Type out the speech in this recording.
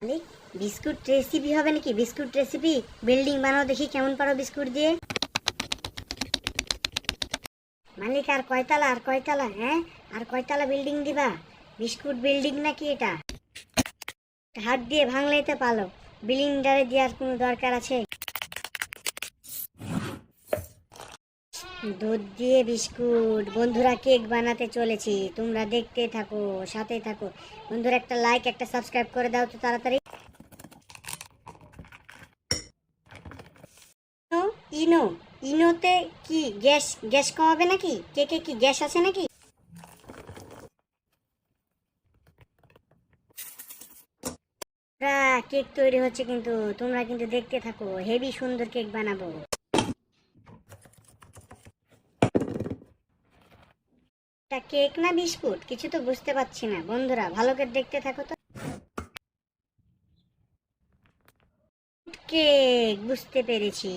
মালিক, biscuit recipe হবে নাকি? Biscuit recipe building বানাও দেখি কেমন পারো বিস্কুট দিয়ে। মালিক, আর কয়তলা হ্যাঁ, আর কয়তলা বিল্ডিং দিবা? বিস্কুট বিল্ডিং নাকি এটা? হাত দিয়ে ভাঙলেই তো পালো, বিল্ডিংটারে দেওয়ার কোনো দরকার আছে? দুধ দিয়ে বিস্কুট। বন্ধুরা, কেক বানাতে চলেছি, তোমরা দেখতে থাকো, সাথে থাকো। বন্ধুরা, একটা লাইক একটা সাবস্ক্রাইব করে দাও তো তাড়াতাড়ি। ইনো, ইনো, ইনোতে কি গ্যাস গ্যাস কমাবে নাকি? কেকে কি গ্যাস আছে নাকি? কেক তৈরি হচ্ছে কিন্তু, তোমরা কিন্তু দেখতে থাকো, হেভি সুন্দর কেক বানাবো। এটা কেক না বিস্কুট কিছু তো বুঝতে পারছি না। বন্ধুরা, ভালো করে দেখতে থাকো তো। কেক বুঝতে পেরেছি।